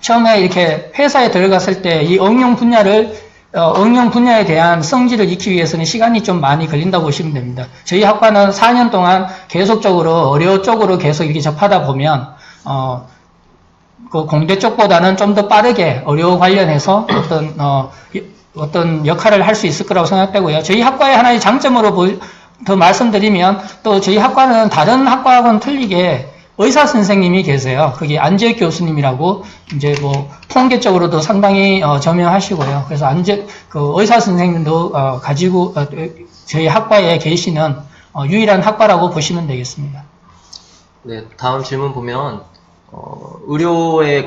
처음에 이렇게 회사에 들어갔을 때 이 응용 분야에 대한 성질을 익히기 위해서는 시간이 좀 많이 걸린다고 보시면 됩니다. 저희 학과는 4년 동안 계속적으로 의료 쪽으로 계속 이렇게 접하다 보면 그 공대 쪽보다는 좀 더 빠르게 의료 관련해서 어떤 역할을 할 수 있을 거라고 생각되고요. 저희 학과의 하나의 장점으로 더 말씀드리면 또 저희 학과는 다른 학과하고는 틀리게 의사 선생님이 계세요. 거기 안재욱 교수님이라고 이제 뭐 통계적으로도 상당히 저명하시고요. 그래서 그 의사 선생님도 가지고 저희 학과에 계시는 유일한 학과라고 보시면 되겠습니다. 네, 다음 질문 보면 의료의